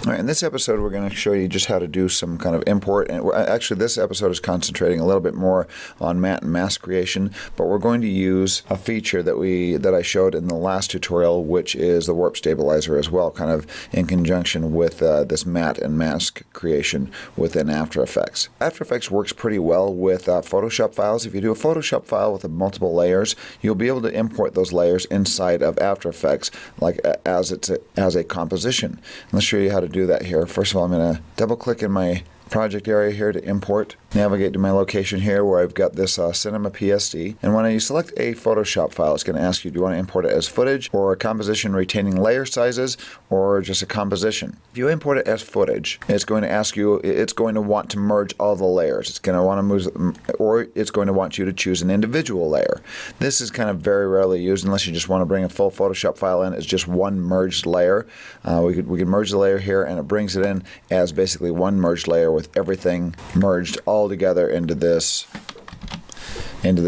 All right, in this episode, we're going to show you just how to do some kind of import. And actually, this episode is concentrating a little bit more on matte and mask creation, but we're going to use a feature that I showed in the last tutorial, which is the warp stabilizer as well, kind of in conjunction with this matte and mask creation within After Effects. After Effects works pretty well with Photoshop files. If you do a Photoshop file with multiple layers, you'll be able to import those layers inside of After Effects like as a composition. And let's show you how to do that here. First of all, I'm going to double click in my project area here to import. Navigate to my location here where I've got this Cinema PSD. And when you select a Photoshop file, it's going to ask you, do you want to import it as footage or a composition retaining layer sizes or just a composition? If you import it as footage, it's going to ask you, it's going to want to merge all the layers. It's going to want to move, or it's going to want you to choose an individual layer. This is kind of very rarely used unless you just want to bring a full Photoshop file in. It's just one merged layer. We could merge the layer here, and it brings it in as basically one merged layer with everything merged all together into this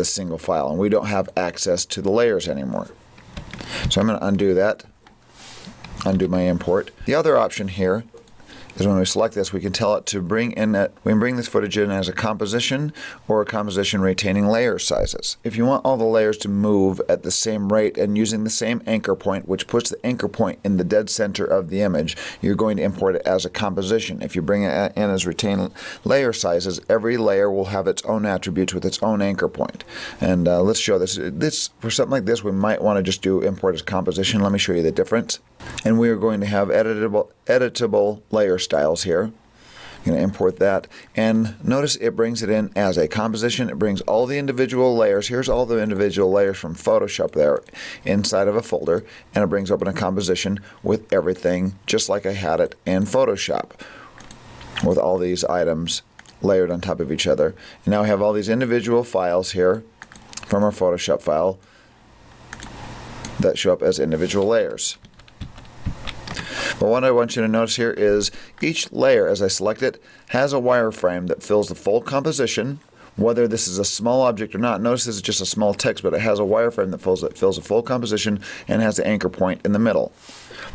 single file, and we don't have access to the layers anymore. So I'm going to undo that, undo my import. The other option here is when we select this, we can tell it to bring this footage in as a composition or a composition retaining layer sizes. If you want all the layers to move at the same rate and using the same anchor point, which puts the anchor point in the dead center of the image, you're going to import it as a composition. If you bring it in as retain layer sizes, every layer will have its own attributes with its own anchor point. And let's show this. For something like this, we might want to just do import as composition. Let me show you the difference. And we are going to have editable layer styles here. I'm going to import that, and notice it brings it in as a composition. It brings all the individual layers. Here's all the individual layers from Photoshop there inside of a folder, and it brings open a composition with everything just like I had it in Photoshop, with all these items layered on top of each other. And now we have all these individual files here from our Photoshop file that show up as individual layers. But what I want you to notice here is each layer, as I select it, has a wireframe that fills the full composition, whether this is a small object or not. Notice this is just a small text, but it has a wireframe that fills a full composition and has the anchor point in the middle.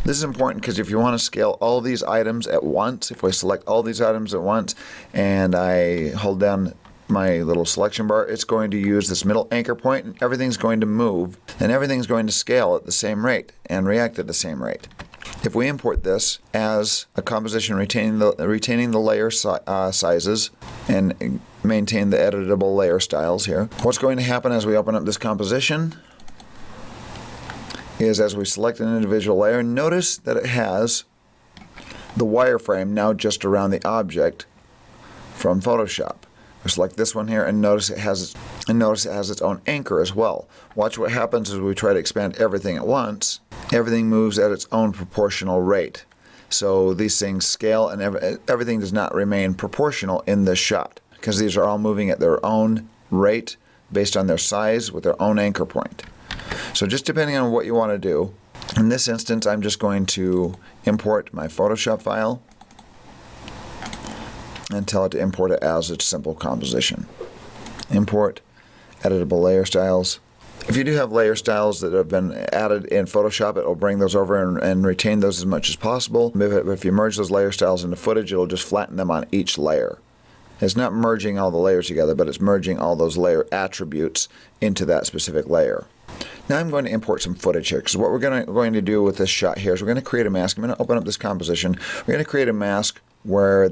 This is important because if you want to scale all these items at once, if I select all these items at once and I hold down my little selection bar, it's going to use this middle anchor point, and everything's going to move, and everything's going to scale at the same rate and react at the same rate. If we import this as a composition retaining the layer sizes and maintain the editable layer styles here, what's going to happen as we open up this composition is as we select an individual layer, notice that it has the wireframe now just around the object from Photoshop. We select this one here, and notice it has its own anchor as well. Watch what happens as we try to expand everything at once. Everything moves at its own proportional rate. So these things scale, and everything does not remain proportional in this shot because these are all moving at their own rate based on their size with their own anchor point. So just depending on what you want to do. In this instance, I'm just going to import my Photoshop file and tell it to import it as a simple composition. Import editable layer styles. If you do have layer styles that have been added in Photoshop, it will bring those over and retain those as much as possible. If you merge those layer styles into footage, it will just flatten them on each layer. It's not merging all the layers together, but it's merging all those layer attributes into that specific layer. Now I'm going to import some footage here, because what we're going to do with this shot here is we're going to create a mask. I'm going to open up this composition. We're going to create a mask where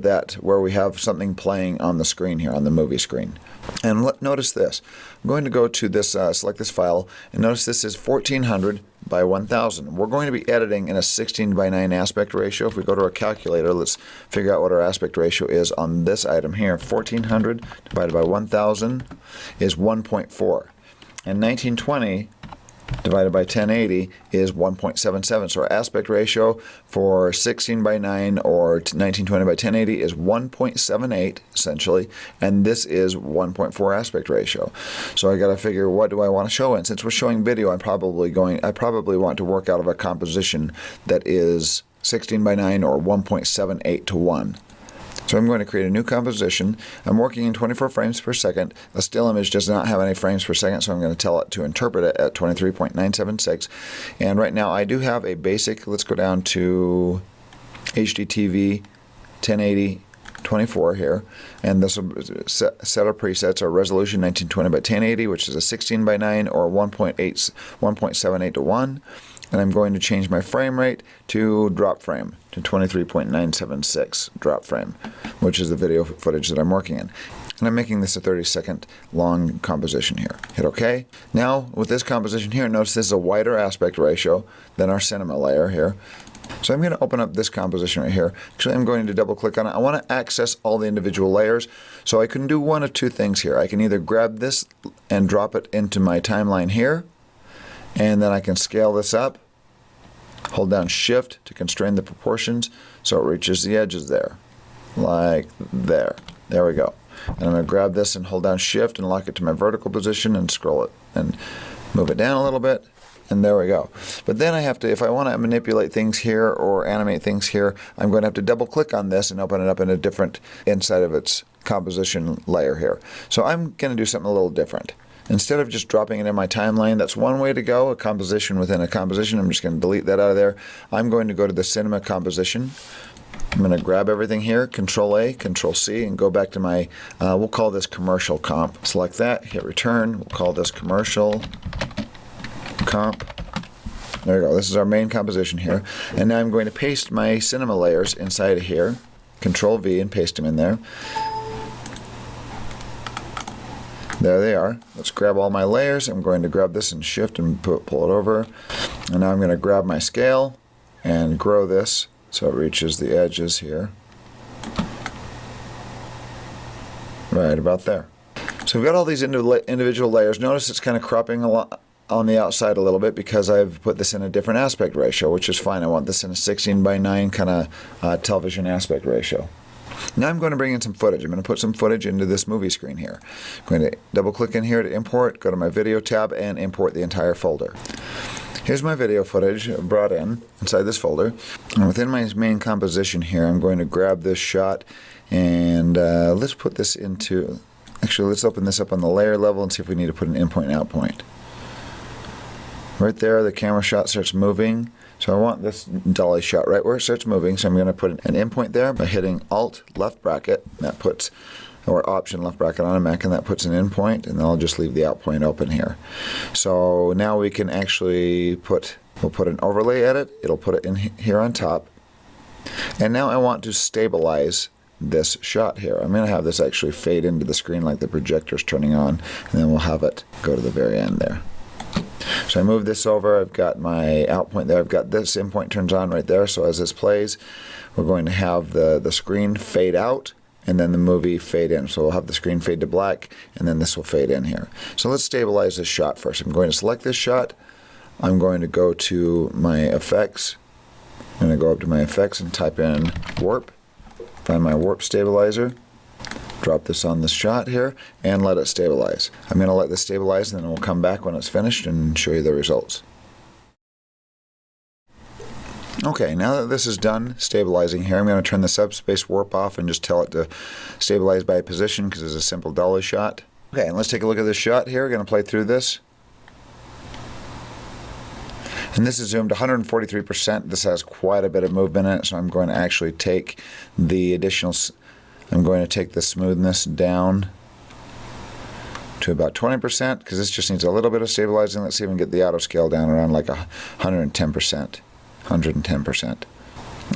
we have something playing on the screen here, on the movie screen. And notice this. I'm going to go to this, select this file, and notice this is 1400 by 1000. We're going to be editing in a 16:9 aspect ratio. If we go to our calculator, let's figure out what our aspect ratio is on this item here. 1400 divided by 1000 is 1.4. And 1920 divided by 1080 is 1.77. So our aspect ratio for 16:9 or 1920 by 1080 is 1.78 essentially, and this is 1.4 aspect ratio. So I got to figure, what do I want to show? And since we're showing video, I probably want to work out of a composition that is 16:9 or 1.78 to 1. So I'm going to create a new composition. I'm working in 24 frames per second. The still image does not have any frames per second, so I'm going to tell it to interpret it at 23.976. And right now I do have a basic, let's go down to HDTV 1080 24 here, and this will set our presets. Our resolution 1920 by 1080, which is a 16 by 9 or 1.78 to 1, and I'm going to change my frame rate to drop frame to 23.976 drop frame, which is the video footage that I'm working in. And I'm making this a 30-second long composition here. Hit OK. Now with this composition here, notice this is a wider aspect ratio than our cinema layer here. So I'm going to open up this composition right here. Actually, I'm going to double click on it. I want to access all the individual layers. So I can do one of two things here. I can either grab this and drop it into my timeline here, and then I can scale this up. Hold down Shift to constrain the proportions so it reaches the edges there. Like there. There we go. And I'm going to grab this and hold down Shift and lock it to my vertical position and scroll it and move it down a little bit. And there we go. But then I have to, if I want to manipulate things here or animate things here, I'm going to have to double click on this and open it up in a different inside of its composition layer here. So I'm going to do something a little different. Instead of just dropping it in my timeline, that's one way to go, a composition within a composition. I'm just going to delete that out of there. I'm going to go to the cinema composition. I'm going to grab everything here, Control A, Control C, and go back to my, we'll call this commercial comp. Select that, hit return. We'll call this commercial comp. There we go. This is our main composition here. And now I'm going to paste my cinema layers inside of here. Control V and paste them in there. There they are. Let's grab all my layers. I'm going to grab this and Shift and pull it over. And now I'm going to grab my scale and grow this so it reaches the edges here. Right about there. So we've got all these individual layers. Notice it's kind of cropping a lot on the outside a little bit because I've put this in a different aspect ratio, which is fine. I want this in a 16 by 9 kind of television aspect ratio. Now I'm going to bring in some footage. I'm going to put some footage into this movie screen here. I'm going to double click in here to import, go to my video tab and import the entire folder. Here's my video footage brought in inside this folder. And within my main composition here, I'm going to grab this shot and let's put this into, actually let's open this up on the layer level and see if we need to put an in point and out point. Right there, the camera shot starts moving. So I want this dolly shot right where it starts moving. So I'm going to put an in point there by hitting Alt left bracket. That puts, or Option left bracket on a Mac, and that puts an in point. And then I'll just leave the out point open here. So now we can actually we'll put an overlay edit. It'll put it in here on top. And now I want to stabilize this shot here. I'm going to have this actually fade into the screen like the projector's turning on. And then we'll have it go to the very end there. So I move this over, I've got my out point there, I've got this in point turns on right there, so as this plays, we're going to have the screen fade out and then the movie fade in. So we'll have the screen fade to black and then this will fade in here. So let's stabilize this shot first. I'm going to select this shot, I'm going to go to my effects, I'm going to go up to my effects and type in warp, find my warp stabilizer. Drop this on this shot here and let it stabilize. I'm going to let this stabilize and then we'll come back when it's finished and show you the results. Okay, now that this is done stabilizing here, I'm going to turn the subspace warp off and just tell it to stabilize by position because it's a simple dolly shot. Okay, and let's take a look at this shot here. We're going to play through this. And this is zoomed 143%. This has quite a bit of movement in it, so I'm going to actually take the additional, I'm going to take the smoothness down to about 20% because this just needs a little bit of stabilizing. Let's see if we can get the auto scale down around like 110%. 110%.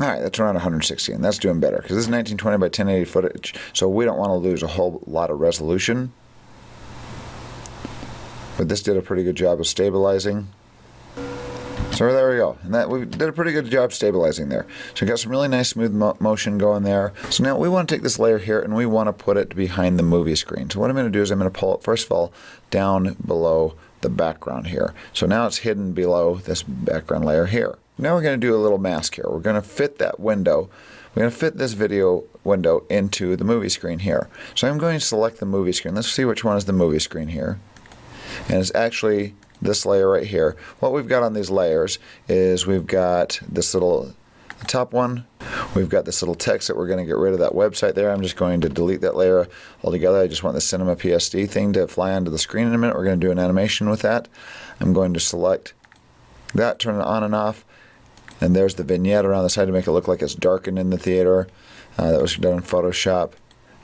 All right, that's around 116. That's doing better because this is 1920 by 1080 footage, so we don't want to lose a whole lot of resolution. But this did a pretty good job of stabilizing. So there we go, and we did a pretty good job stabilizing there. So we got some really nice smooth motion going there. So now we want to take this layer here and we want to put it behind the movie screen. So what I'm going to do is I'm going to pull it, first of all, down below the background here. So now it's hidden below this background layer here. Now we're going to do a little mask here. We're going to fit that window. We're going to fit this video window into the movie screen here. So I'm going to select the movie screen. Let's see which one is the movie screen here. And it's actually this layer right here. What we've got on these layers is we've got this little, the top one, we've got this little text that we're going to get rid of that website there. I'm just going to delete that layer altogether. I just want the Cinema PSD thing to fly onto the screen in a minute. We're going to do an animation with that. I'm going to select that, turn it on and off, And there's the vignette around the side to make it look like it's darkened in the theater. That was done in Photoshop.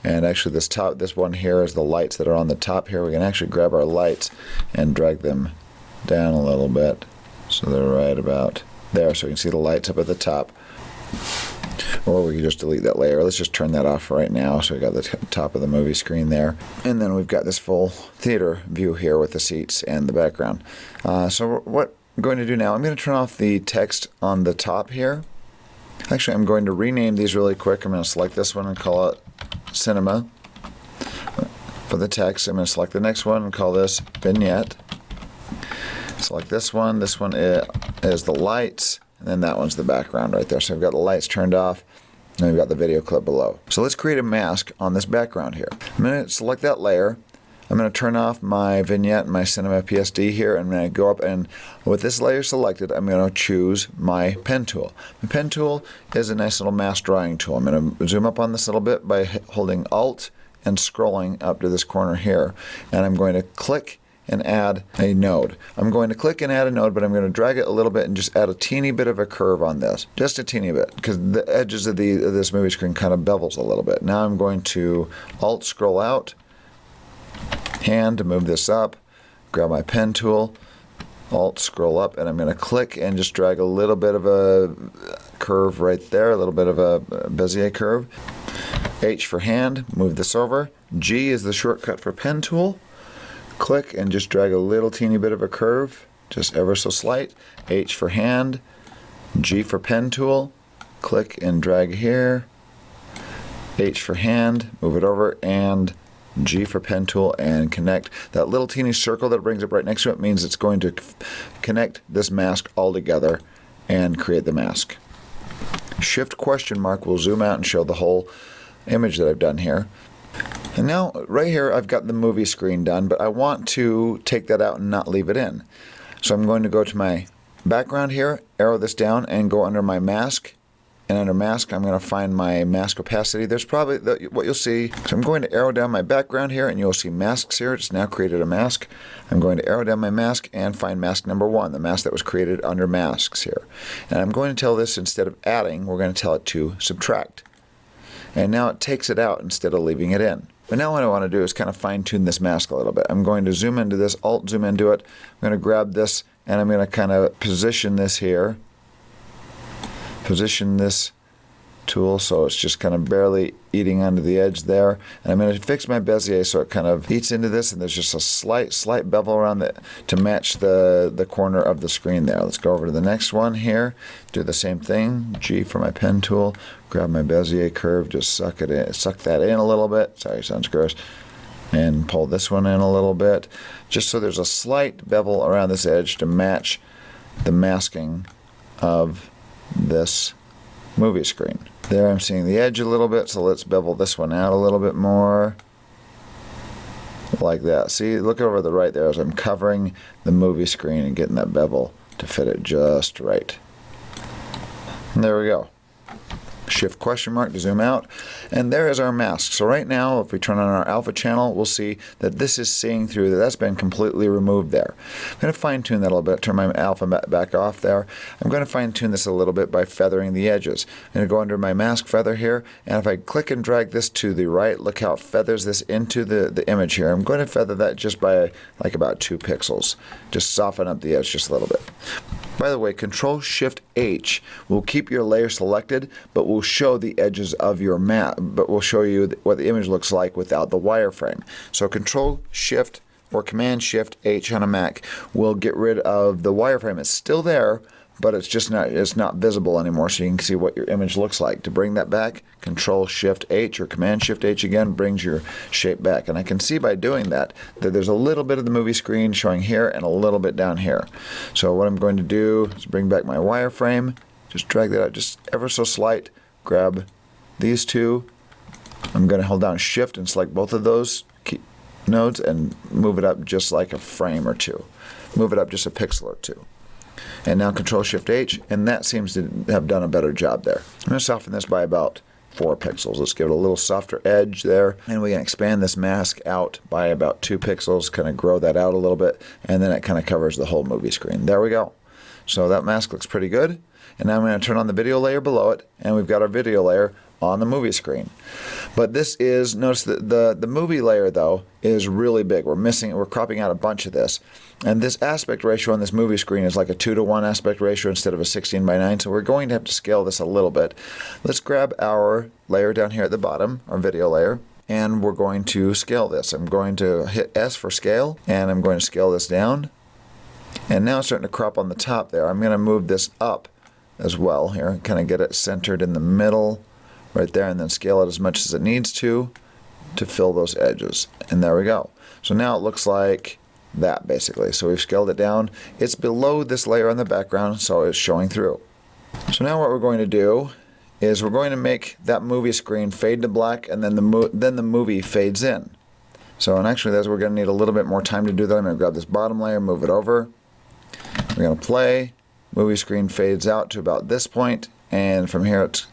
And actually this one here is the lights that are on the top here. We can actually grab our lights and drag them down a little bit. So they're right about there, so you can see the lights up at the top. Or we can just delete that layer. Let's just turn that off right now. So we got the top of the movie screen there. And then we've got this full theater view here with the seats and the background. So what I'm going to do now, I'm going to turn off the text on the top here. Actually, I'm going to rename these really quick. I'm going to select this one and call it Cinema. For the text, I'm going to select the next one and call this Vignette. Select this one. This one is the lights. And then that one's the background right there. So I've got the lights turned off, and we've got the video clip below. So let's create a mask on this background here. I'm going to select that layer. I'm going to turn off my vignette and my Cinema PSD here. I'm going to go up, and with this layer selected, I'm going to choose my pen tool. My pen tool is a nice little mask drawing tool. I'm going to zoom up on this a little bit by holding Alt and scrolling up to this corner here. And I'm going to click and add a node. I'm going to click and add a node, but I'm going to drag it a little bit and just add a teeny bit of a curve on this. Just a teeny bit, because the edges of this movie screen kind of bevels a little bit. Now I'm going to Alt scroll out, hand to move this up, grab my pen tool, Alt scroll up, and I'm going to click and just drag a little bit of a curve right there, a little bit of a Bezier curve. H for hand, move this over. G is the shortcut for pen tool. Click and just drag a little teeny bit of a curve, just ever so slight. H for hand, G for pen tool. Click and drag here. H for hand, move it over, and G for pen tool, and connect. That little teeny circle that brings up right next to it means it's going to connect this mask all together and create the mask. Shift question mark will zoom out and show the whole image that I've done here. And now, right here, I've got the movie screen done, but I want to take that out and not leave it in. So I'm going to go to my background here, arrow this down, and go under my mask. And under mask, I'm going to find my mask opacity. There's probably what you'll see. So I'm going to arrow down my background here, and you'll see masks here. It's now created a mask. I'm going to arrow down my mask and find mask number 1, the mask that was created under masks here. And I'm going to tell this, instead of adding, we're going to tell it to subtract. And now it takes it out instead of leaving it in. But now what I want to do is kind of fine-tune this mask a little bit. I'm going to zoom into this, Alt zoom into it. I'm going to grab this, and I'm going to kind of position this here. Position this tool so it's just kind of barely eating onto the edge there. And I'm going to fix my Bezier so it kind of eats into this, and there's just a slight bevel around it to match the corner of the screen there. Let's go over to the next one here. Do the same thing. G for my pen tool. Grab my Bezier curve, just suck that in a little bit. Sorry, sounds gross. And pull this one in a little bit, just so there's a slight bevel around this edge to match the masking of this movie screen. There I'm seeing the edge a little bit, so let's bevel this one out a little bit more. Like that. See, look over the right there as I'm covering the movie screen and getting that bevel to fit it just right. And there we go. Shift question mark to zoom out, and there is our mask. So right now, if we turn on our alpha channel, we'll see that this is seeing through, that's been completely removed there. I'm going to fine tune that a little bit, turn my alpha back off there. I'm going to fine tune this a little bit by feathering the edges. I'm going to go under my mask feather here, and if I click and drag this to the right, look how it feathers this into the image here. I'm going to feather that just by like about 2 pixels. Just soften up the edge just a little bit. By the way, Control-Shift-H will keep your layer selected, but will show the edges of your map, but will show you what the image looks like without the wireframe. So Control-Shift or Command-Shift-H on a Mac will get rid of the wireframe. It's still there, but it's not visible anymore, so you can see what your image looks like. To bring that back, Control-Shift-H or Command-Shift-H again brings your shape back. And I can see by doing that there's a little bit of the movie screen showing here and a little bit down here. So what I'm going to do is bring back my wireframe, just drag that out just ever so slight, grab these two. I'm going to hold down Shift and select both of those nodes and move it up just like a frame or two. Move it up just a pixel or two. And now Control-Shift-H, and that seems to have done a better job there. I'm going to soften this by about 4 pixels. Let's give it a little softer edge there. And we can expand this mask out by about 2 pixels, kind of grow that out a little bit, and then it kind of covers the whole movie screen. There we go. So that mask looks pretty good. And now I'm going to turn on the video layer below it, and we've got our video layer on the movie screen. But this is, notice that the movie layer though is really big. We're cropping out a bunch of this. And this aspect ratio on this movie screen is like a 2:1 aspect ratio instead of a 16:9, so we're going to have to scale this a little bit. Let's grab our layer down here at the bottom, our video layer, and we're going to scale this. I'm going to hit S for scale, and I'm going to scale this down. And now it's starting to crop on the top there. I'm going to move this up as well here, kind of get it centered in the middle right there, and then scale it as much as it needs to fill those edges. And there we go. So now it looks like that basically. So we've scaled it down. It's below this layer on the background, so it's showing through. So now what we're going to do is we're going to make that movie screen fade to black, and then the movie fades in. So, and actually we're going to need a little bit more time to do that. I'm going to grab this bottom layer, move it over. We're going to play. Movie screen fades out to about this point, and from here it's...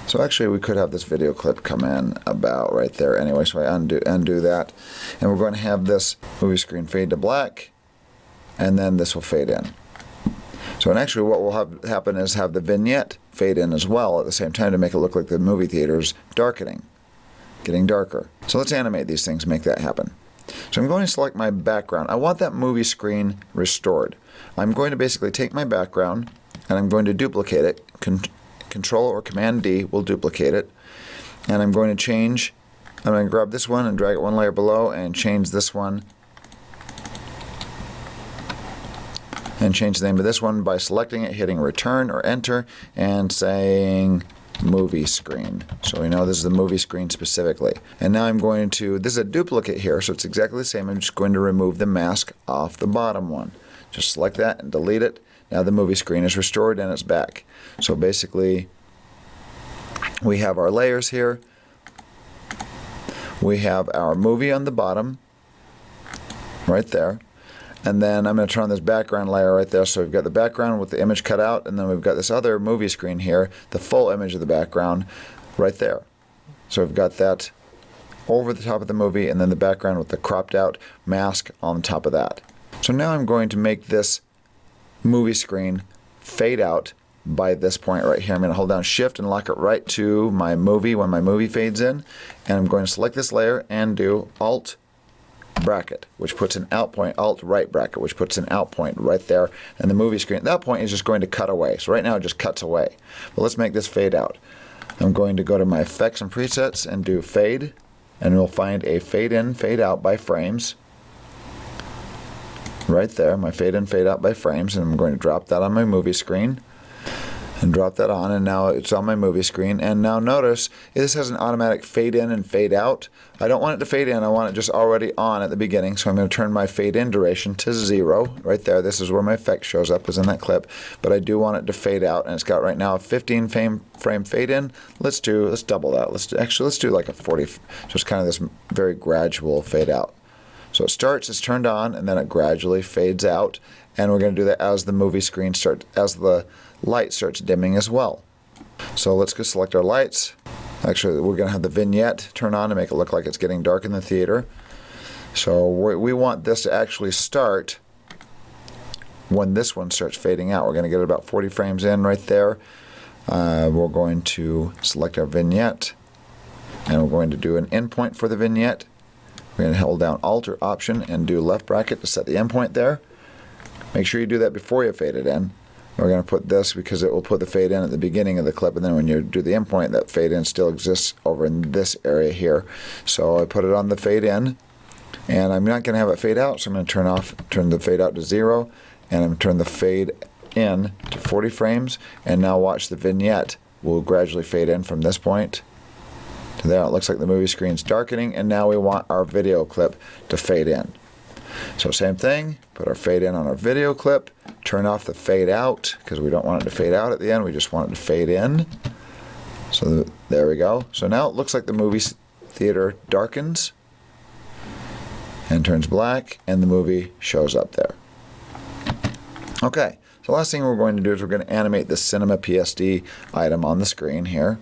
So actually we could have this video clip come in about right there anyway, so I undo that. And we're going to have this movie screen fade to black, and then this will fade in. So and actually what will happen is have the vignette fade in as well at the same time to make it look like the movie theater's darkening, getting darker. So let's animate these things, make that happen. So I'm going to select my background. I want that movie screen restored. I'm going to basically take my background and I'm going to duplicate it. Control or Command D will duplicate it. And I'm going to grab this one and drag it one layer below and change this one. And change the name of this one by selecting it, hitting return or enter, and saying movie screen. So we know this is the movie screen specifically. And now I'm going to, this is a duplicate here, so it's exactly the same. I'm just going to remove the mask off the bottom one. Just select that and delete it. Now the movie screen is restored and it's back. So basically we have our layers here. We have our movie on the bottom right there. And then I'm going to turn on this background layer right there. So we've got the background with the image cut out, and then we've got this other movie screen here, the full image of the background right there. So we've got that over the top of the movie, and then the background with the cropped out mask on top of that. So now I'm going to make this movie screen fade out by this point right here. I'm going to hold down Shift and lock it right to my movie when my movie fades in. And I'm going to select this layer and do Alt bracket, which puts an out point, Alt right bracket, which puts an out point right there. And the movie screen at that point is just going to cut away. So right now it just cuts away. But let's make this fade out. I'm going to go to my effects and presets and do fade. And we'll find a fade in, fade out by frames. Right there, my fade in, fade out by frames, and I'm going to drop that on my movie screen and drop that on, and now it's on my movie screen. And now notice this has an automatic fade in and fade out. I don't want it to fade in, I want it just already on at the beginning, so I'm going to turn my fade in duration to 0 right there. This is where my effect shows up, is in that clip, but I do want it to fade out, and it's got right now a 15 frame fade in. Let's double that. Let's do like a 40, just kind of this very gradual fade out. So it starts, it's turned on, and then it gradually fades out. And we're going to do that as the movie screen as the light starts dimming as well. So let's go select our lights. Actually, we're going to have the vignette turn on to make it look like it's getting dark in the theater. So we want this to actually start when this one starts fading out. We're going to get about 40 frames in right there. We're going to select our vignette, and we're going to do an endpoint for the vignette. We're going to hold down Alt or Option and do left bracket to set the endpoint there. Make sure you do that before you fade it in. We're going to put this because it will put the fade in at the beginning of the clip, and then when you do the endpoint, that fade in still exists over in this area here. So I put it on the fade in, and I'm not going to have it fade out, so I'm going to turn the fade out to 0, and I'm going to turn the fade in to 40 frames, and now watch the vignette will gradually fade in from this point to there. It looks like the movie screen's darkening, and now we want our video clip to fade in. So same thing, put our fade in on our video clip, turn off the fade out because we don't want it to fade out at the end, we just want it to fade in. So there we go. So now it looks like the movie theater darkens and turns black, and the movie shows up there. Okay, so the last thing we're going to do is we're going to animate the Cinema PSD item on the screen here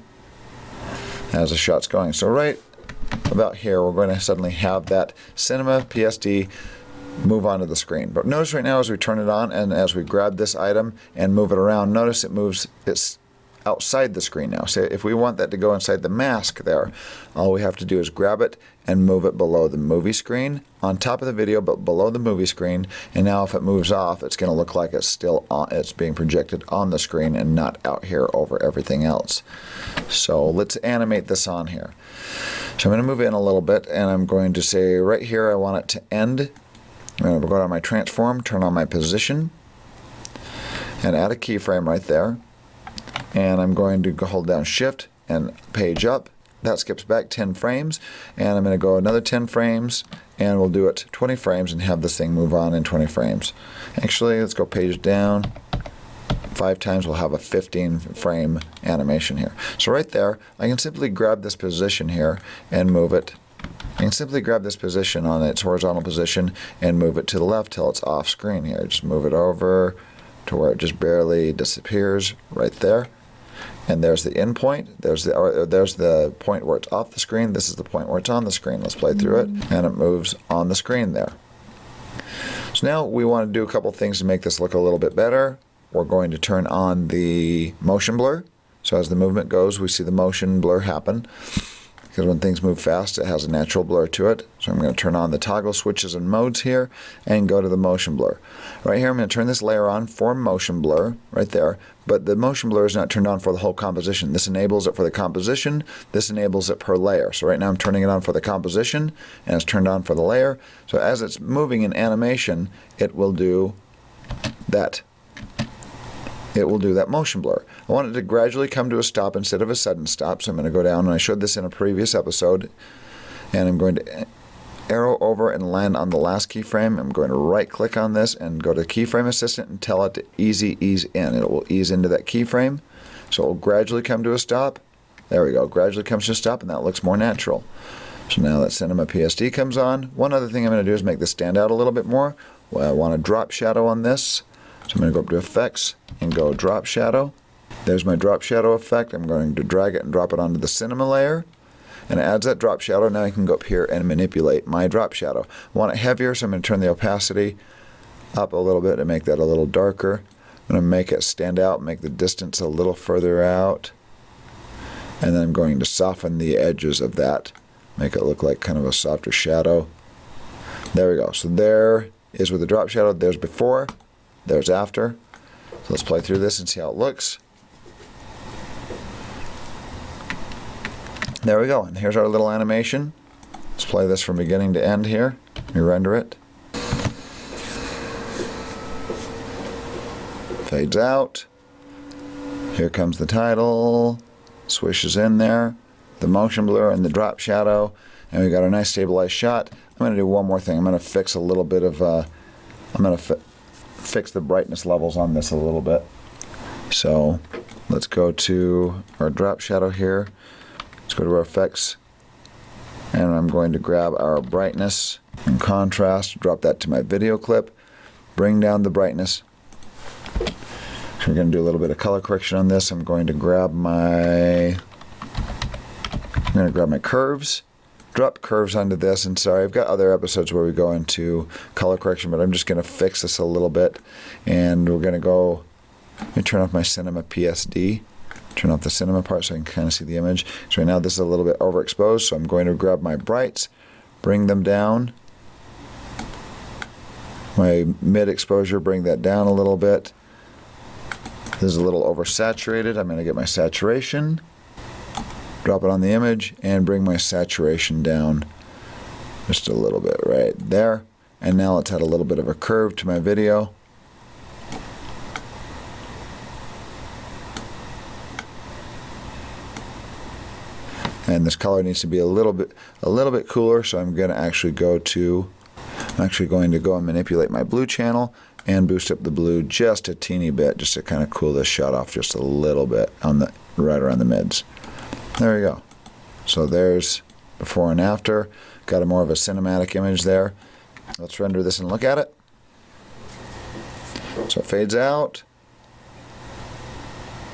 as the shot's going. So right about here, we're going to suddenly have that Cinema PSD move onto the screen. But notice right now as we turn it on and as we grab this item and move it around, notice it's outside the screen now. So if we want that to go inside the mask there, all we have to do is grab it and move it below the movie screen, on top of the video but below the movie screen, and now if it moves off, it's going to look like it's still on, it's being projected on the screen and not out here over everything else. So let's animate this on here. So I'm going to move in a little bit and I'm going to say right here I want it to end. I'm going to go to my transform, turn on my position, and add a keyframe right there. And I'm going to hold down Shift and page up. That skips back 10 frames. And I'm going to go another 10 frames, and we'll do it 20 frames and have this thing move on in 20 frames. Actually, let's go page down. 5 times we'll have a 15 frame animation here. So right there, I can simply grab this position here and move it. I can simply grab this position on its horizontal position and move it to the left till it's off screen here. Just move it over to where it just barely disappears right there. And there's the end point. There's the point where it's off the screen. This is the point where it's on the screen. Let's play through it. And it moves on the screen there. So now we want to do a couple things to make this look a little bit better. We're going to turn on the motion blur. So as the movement goes, we see the motion blur happen. Because when things move fast, it has a natural blur to it. So I'm going to turn on the toggle switches and modes here and go to the motion blur. Right here, I'm going to turn this layer on for motion blur, right there. But the motion blur is not turned on for the whole composition. This enables it for the composition. This enables it per layer. So right now I'm turning it on for the composition, and it's turned on for the layer. So as it's moving in animation, it will do that. It will do that motion blur. I want it to gradually come to a stop instead of a sudden stop, so I'm going to go down, and I showed this in a previous episode, and I'm going to arrow over and land on the last keyframe. I'm going to right click on this and go to Keyframe Assistant and tell it to ease in. It will ease into that keyframe, so it will gradually come to a stop. There we go, gradually comes to a stop, and that looks more natural. So now that Cinema PSD comes on, one other thing I'm going to do is make this stand out a little bit more. Well, I want a drop shadow on this. So I'm going to go up to Effects and go Drop Shadow. There's my Drop Shadow effect. I'm going to drag it and drop it onto the Cinema layer. And it adds that drop shadow. Now I can go up here and manipulate my drop shadow. I want it heavier, so I'm going to turn the opacity up a little bit to make that a little darker. I'm going to make it stand out, make the distance a little further out. And then I'm going to soften the edges of that, make it look like kind of a softer shadow. There we go. So there is with the drop shadow. There's before. There's after. So let's play through this and see how it looks. There we go. And here's our little animation. Let's play this from beginning to end here. Let me render it. Fades out. Here comes the title. Swishes in there. The motion blur and the drop shadow. And we got a nice stabilized shot. I'm going to do one more thing. I'm going to fix a little bit of fix the brightness levels on this a little bit. So let's go to our drop shadow here. Let's go to our effects, and I'm going to grab our brightness and contrast, drop that to my video clip, bring down the brightness. So we're going to do a little bit of color correction on this. I'm going to grab my curves. Drop curves onto this, and sorry, I've got other episodes where we go into color correction, but I'm just going to fix this a little bit, and we're going to go, let me turn off my Cinema PSD, turn off the cinema part so I can kind of see the image. So right now this is a little bit overexposed, so I'm going to grab my brights, bring them down, my mid exposure, bring that down a little bit. This is a little oversaturated. I'm going to get my saturation, drop it on the image, and bring my saturation down just a little bit right there. And now let's add a little bit of a curve to my video. And this color needs to be a little bit cooler, so I'm going to go and manipulate my blue channel and boost up the blue just a teeny bit, just to kind of cool this shot off just a little bit on the right around the mids. There we go. So there's before and after. Got a more of a cinematic image there. Let's render this and look at it. So it fades out.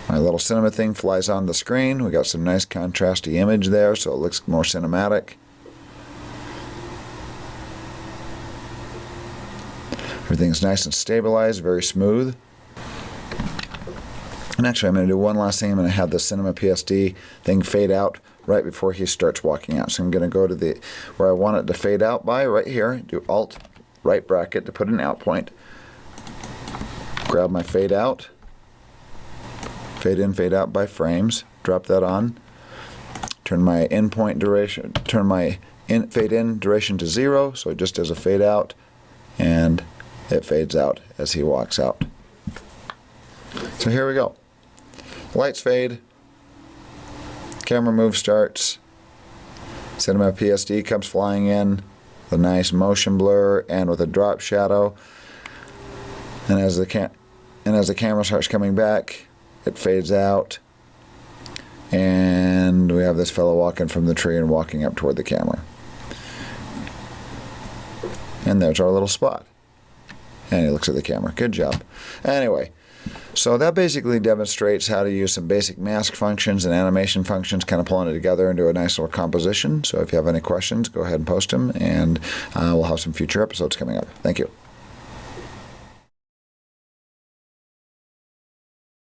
My little cinema thing flies on the screen. We got some nice contrasty image there, so it looks more cinematic. Everything's nice and stabilized, very smooth. And actually, I'm going to do one last thing. I'm going to have the Cinema PSD thing fade out right before he starts walking out. So I'm going to go to where I want it to fade out by, right here. Do Alt, right bracket to put an out point. Grab my fade out. Fade in, fade out by frames. Drop that on. Turn my in-point duration, turn my fade in duration to 0, so it just does a fade out, and it fades out as he walks out. So here we go. Lights fade, camera move starts, Cinema PSD comes flying in, the nice motion blur and with a drop shadow, and as the camera starts coming back, it fades out, and we have this fellow walking from the tree and walking up toward the camera. And there's our little spot. And he looks at the camera. Good job. Anyway, so that basically demonstrates how to use some basic mask functions and animation functions, kind of pulling it together into a nice little composition. So if you have any questions, go ahead and post them, and we'll have some future episodes coming up. Thank you.